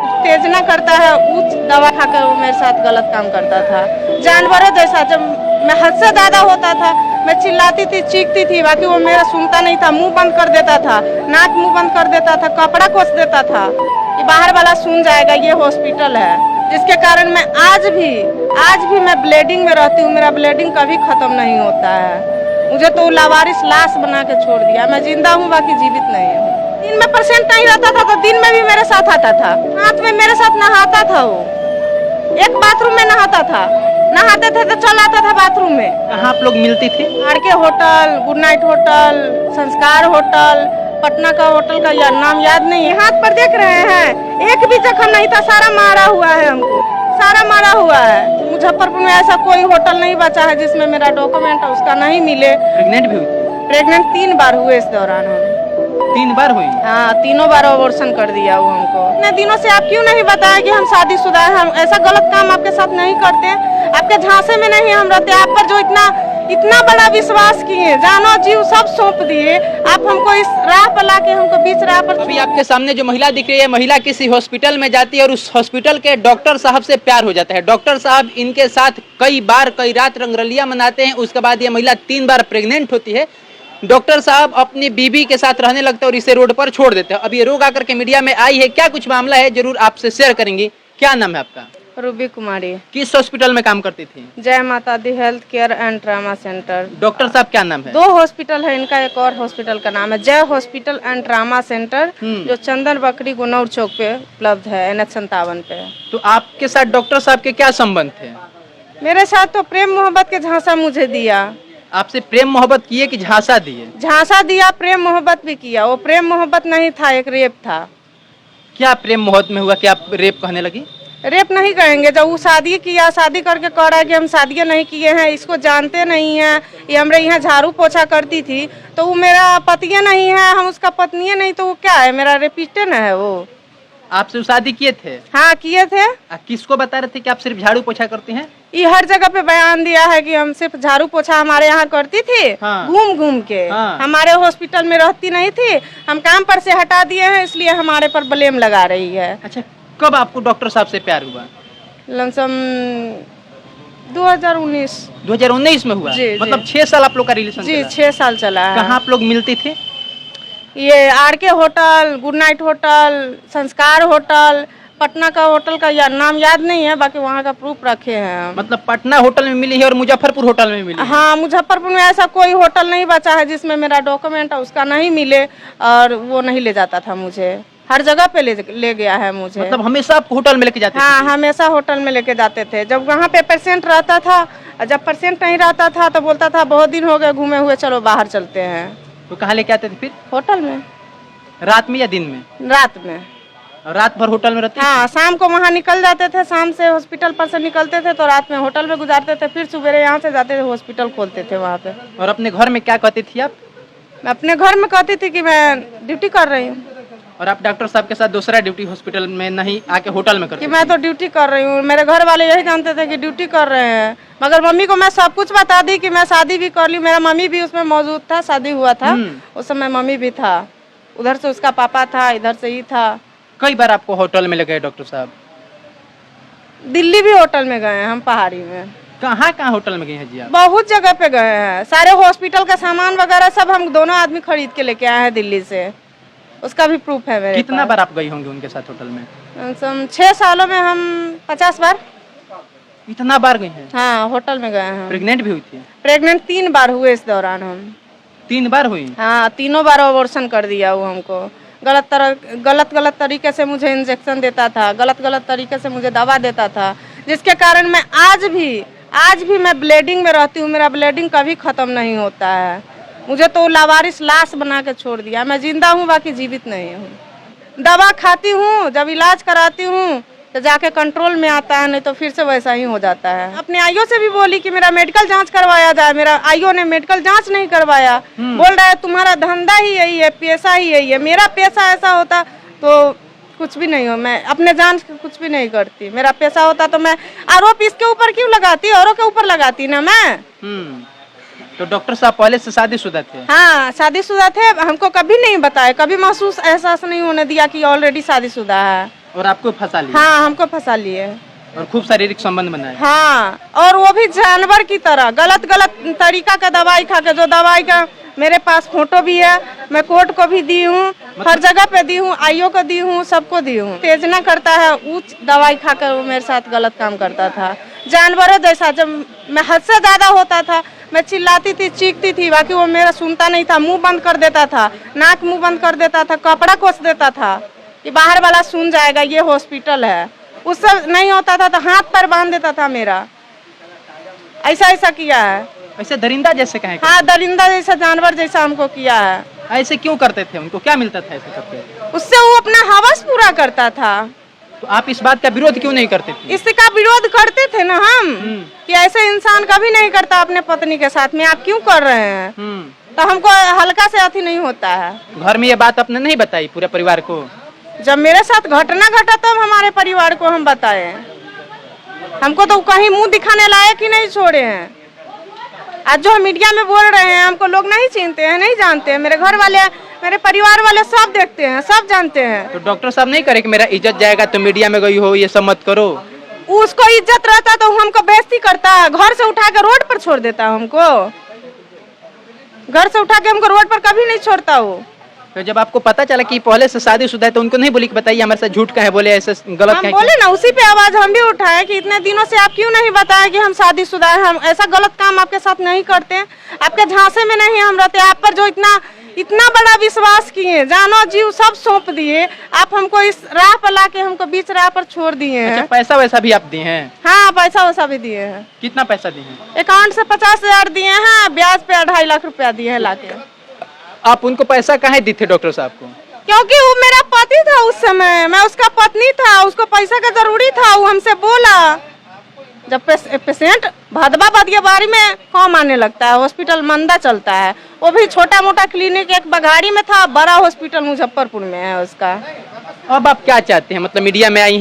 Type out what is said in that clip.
उत्तेजना करता है, उच्च दवा खाकर वो मेरे साथ गलत काम करता था। जानवरों जैसा, जब मैं हद से ज्यादा होता था, मैं चिल्लाती थी, चीखती थी, बाकी वो मेरा सुनता नहीं था, मुंह बंद कर देता था, नाक मुंह बंद कर देता था, कपड़ा कोस देता था कि बाहर वाला सुन जाएगा, ये हॉस्पिटल है। जिसके कारण मैं आज भी मैं ब्लीडिंग में रहती हूँ, मेरा ब्लीडिंग कभी खत्म नहीं होता है। मुझे तो लावारिस लाश बना के छोड़ दिया। मैं जिंदा हूँ, बाकी जीवित नहीं हूँ। दिन में पेशेंट नहीं रहता था तो दिन में भी मेरे साथ आता था, रात में मेरे साथ नहाता था। वो एक बाथरूम में नहाता था, नहाते थे तो चल आता था बाथरूम में। कहाँ आप लोग मिलती थी? R K. Hotel, good night hotel, Sanskar hotel, Patna का होटल का या नाम याद नहीं है। हाथ पर देख रहे हैं, एक भी जख्म नहीं था, सारा मारा हुआ है, हमको सारा मारा हुआ है। मुजफ्फरपुर में ऐसा कोई होटल नहीं बचा है जिसमें मेरा डॉक्यूमेंट उसका नहीं मिले। प्रेग्नेंट भी हुई? प्रेग्नेंट 3 बार हुए इस दौरान हम। 3 बार हुई? हाँ, तीनों बार अबॉर्शन कर दिया वो हमको। इतने दिनों से आप क्यों नहीं बताया कि हम शादीशुदा हैं? हम ऐसा गलत काम आपके साथ नहीं करते, आपके झांसे में नहीं हम रहते। आप पर जो इतना बड़ा विश्वास किए, जानो जीव सब सौंप दिए, आप हमको इस राह पर लाके हमको बीच राह पर। अभी आपके सामने जो महिला दिख रही है, महिला किसी हॉस्पिटल में जाती है और उस हॉस्पिटल के डॉक्टर साहब से प्यार हो जाता है। डॉक्टर साहब इनके साथ कई रात रंगरलिया मनाते हैं। उसके बाद ये महिला 3 बार प्रेग्नेंट होती है। डॉक्टर साहब अपनी बीबी के साथ रहने लगते हैं और इसे रोड पर छोड़ देते हैं। अब ये रोग आकर के मीडिया में आई है, क्या कुछ मामला है जरूर आपसे शेयर करेंगी। क्या नाम है आपका? रूबी कुमारी। किस हॉस्पिटल में काम करती थी? जय माता the health care and trauma centre. Doctor साहब क्या नाम है? 2 हॉस्पिटल है इनका, एक और हॉस्पिटल का नाम है जय हॉस्पिटल एंड ट्रामा सेंटर, जो चंदन बकरी गुनौर चौक पे उपलब्ध है, NH57 पे। तो आपके साथ डॉक्टर साहब के क्या संबंध थे? मेरे साथ तो प्रेम मोहब्बत के झांसा मुझे दिया। आपसे प्रेम मोहब्बत किए कि झांसा दिए? झांसा दिया, प्रेम मोहब्बत भी किया। वो प्रेम मोहब्बत नहीं था, एक रेप था। क्या प्रेम मोहब्बत में हुआ कि आप रेप कहने लगी? रेप नहीं कहेंगे, जब वो शादी किया, शादी करके कह रहा है कि हम शादी नहीं किए हैं, इसको जानते नहीं हैं, ये हमारे यहाँ झाड़ू पोछा करती थी, तो वो मेरा पति नहीं है, हम उसका पत्नी नहीं, तो वो क्या है? मेरा रेपिस्टे न है वो। आपसे शादी किए थे? हाँ, किए थे। किसको बता रहे थे कि आप सिर्फ झाड़ू पोछा करती हैं? ये हर जगह पे बयान दिया है कि हम सिर्फ झाड़ू पोछा हमारे यहाँ करती थी। हाँ। घूम घूम के। हाँ। हमारे हॉस्पिटल में रहती नहीं थी, हम काम पर से हटा दिए हैं, इसलिए हमारे पर ब्लेम लगा रही है। अच्छा, कब आपको डॉक्टर साहब से प्यार हुआ? लमसम 2019। 2019 में हुआ? जी, मतलब जी। 6 साल आप लोग का रिलेशन जी, चला? 6 साल चला है। कहाँ आप लोग मिलती थी? ये R K. Hotel, good night hotel, Sanskar hotel, Patna का होटल का या नाम याद नहीं है, बाकी वहाँ का प्रूफ रखे हैं हम। मतलब पटना होटल में मिली है और मुजफ्फरपुर होटल में मिली है? हाँ, मुजफ्फरपुर में ऐसा कोई होटल नहीं बचा है जिसमें मेरा डॉक्यूमेंट उसका नहीं मिले, और वो नहीं ले जाता था मुझे। हर जगह पे ले गया है मुझे। मतलब हमेशा आपको होटल में लेके जाते थे? हाँ, हमेशा होटल में लेके जाते थे। जब वहाँ पे पेशेंट रहता था, और जब पेशेंट नहीं रहता था तो बोलता था बहुत दिन हो गए घूमे हुए, चलो बाहर चलते हैं। तो कहाँ लेके आते थे फिर? होटल में। रात में या दिन में? रात में। रात भर होटल में रहते? हाँ, शाम को वहाँ निकल जाते थे, शाम से हॉस्पिटल पर से निकलते थे तो रात में होटल में गुजारते थे, फिर सुबह यहाँ से जाते थे, हॉस्पिटल खोलते थे वहाँ पे। और अपने घर में क्या कहती थी आप? मैं अपने घर में कहती थी कि मैं ड्यूटी कर रही हूँ। और आप डॉक्टर साहब के साथ दूसरा ड्यूटी हॉस्पिटल में नहीं आके होटल में करते? कि मैं तो ड्यूटी कर रही हूँ। मेरे घर वाले यही जानते थे कि ड्यूटी कर रहे हैं, मगर मम्मी को मैं सब कुछ बता दी कि मैं शादी भी कर ली। मेरा मम्मी भी उसमें मौजूद था, शादी हुआ था उस समय, मम्मी भी था, उधर से उसका पापा था, इधर से ही था। कई बार आपको होटल में ले गए डॉक्टर साहब? दिल्ली भी होटल में गए हैं हम, पहाड़ी में। कहाँ कहाँ होटल में गए हैं जी आप? बहुत जगह पे गए हैं, सारे हॉस्पिटल का सामान वगैरह सब हम दोनों आदमी खरीद के लेके आए हैं दिल्ली से, उसका भी प्रूफ है मेरे कितना बार आप गई होंगे उनके साथ होटल में? 6 सालों में हम 50 बार। इतना बार गई हैं? हाँ, होटल में गए हैं। प्रेग्नेंट भी हुई थी? प्रेग्नेंट 3 बार हुए इस दौरान हम। 3 बार हुई? हाँ, तीनों बार अबॉर्शन कर दिया वो हमको। गलत तरीके से मुझे इंजेक्शन देता था, गलत तरीके से मुझे दवा देता था, जिसके कारण मैं आज भी मैं ब्लीडिंग में रहती हूँ। मेरा ब्लीडिंग कभी खत्म नहीं होता है। मुझे तो लावारिस लाश बना के छोड़ दिया। मैं जिंदा हूँ, बाकी जीवित नहीं हूँ। दवा खाती हूँ, जब इलाज कराती हूँ तो जाके कंट्रोल में आता है, नहीं तो फिर से वैसा ही हो जाता है। अपने आईओ से भी बोली कि मेरा मेडिकल जांच करवाया जाए, मेरा आईओ ने मेडिकल जांच नहीं करवाया। बोल रहा है तुम्हारा धंधा ही यही है, पेशा ही यही है। मेरा पेशा ऐसा होता तो कुछ भी नहीं हो, मैं अपने जान कुछ भी नहीं करती। मेरा पेशा होता तो मैं आरोप इसके ऊपर क्यों लगाती, औरों के ऊपर लगाती ना मैं। तो डॉक्टर साहब पहले से शादीशुदा थे? हाँ, शादीशुदा थे। हमको कभी नहीं बताया, कभी महसूस एहसास नहीं होने दिया कि ऑलरेडी शादीशुदा है। और आपको फंसा लिया हाँ, हमको फंसा लिए। और खूब शारीरिक संबंध बनाए। हाँ, और वो भी जानवर की तरह गलत गलत तरीका का दवाई खा के, जो दवाई का मेरे पास फोटो भी है, मैं कोर्ट को भी दी हूँ, हर जगह पे दी हूँ, आईओ को दी हूँ, सबको दी हूँ। तेजना करता है, उच्च दवाई खाकर वो मेरे साथ गलत काम करता था, जानवरों जैसा। जब मैं हद से ज्यादा होता था, मैं चिल्लाती थी, चीखती थी, बाकी वो मेरा सुनता नहीं था, मुंह बंद कर देता था, नाक मुंह बंद कर देता था, कपड़ा कोस देता था कि बाहर वाला सुन जाएगा, ये हॉस्पिटल है। उससे नहीं होता था तो हाथ पर बांध देता था मेरा, ऐसा ऐसा किया है। ऐसे दरिंदा जैसे कहें? हाँ, दरिंदा जैसा, जानवर जैसा हमको किया है। ऐसे क्यों करते थे? उनको क्या मिलता था ऐसे करते? उससे वो अपना हवस पूरा करता था। तो आप इस बात का विरोध क्यों नहीं करते थे? इसका विरोध करते थे ना हम, कि ऐसे इंसान कभी नहीं करता अपने पत्नी के साथ में, आप क्यों कर रहे हैं? तो हमको हल्का से अति नहीं होता है। घर में ये बात आपने नहीं बताई पूरे परिवार को? जब मेरे साथ घटना घटा तब हमारे परिवार को हम बताए। हमको तो कहीं मुंह दिखाने लायक ही नहीं छोड़े हैं। आज जो हम मीडिया में बोल रहे हैं, हमको लोग नहीं चिंते हैं, नहीं जानते हैं। मेरे घर वाले, मेरे परिवार वाले सब देखते हैं, सब जानते हैं। तो डॉक्टर साहब नहीं करे कि मेरा इज्जत जाएगा, तो मीडिया में गई हो, ये सब मत करो? उसको इज्जत रहता तो हमको बेइज्जती करता है, घर से उठा के रोड पर छोड़ देता। हमको घर से उठा के हमको रोड पर कभी नहीं छोड़ता वो। तो जब आपको पता चला कि पहले से शादीशुदा है, तो उनको नहीं बोली कि बताइए हमारे साथ झूठ कहे बोले, ऐसे गलत हम कहे? बोले ना, उसी पे आवाज हम भी उठाए कि इतने दिनों से आप क्यों नहीं बताया कि हम शादीशुदा हैं, हम ऐसा गलत काम आपके साथ नहीं करते, आपके झांसे में नहीं हम रहते। आप पर जो इतना बड़ा विश्वास किए, जानो जीव सब सौंप दिए, आप हमको इस राह पर लाके हमको बीच राह पर छोड़ दिए हैं। अच्छा, पैसा वैसा भी आप दिए हैं? हाँ, पैसा वैसा भी दिए हैं। कितना पैसा दिए हैं? अकाउंट से 50,000 दिए हैं, ब्याज पे 2.5 लाख रुपया दिए हैं लाके। आप उनको पैसा काहे दी थे डॉक्टर साहब को? क्योंकि वो मेरा पति था उस समय, मैं उसका पत्नी था, उसको पैसा का जरूरी था। वो हमसे बोला, जब पेशेंट भदवा बदियाबारी में कम आने लगता है, हॉस्पिटल मंदा चलता है, वो भी छोटा मोटा क्लिनिक एक बघाड़ी में था, बड़ा हॉस्पिटल मुजफ्फरपुर में है उसका। अब आप क्या चाहते हैं? मतलब मीडिया में आई हैं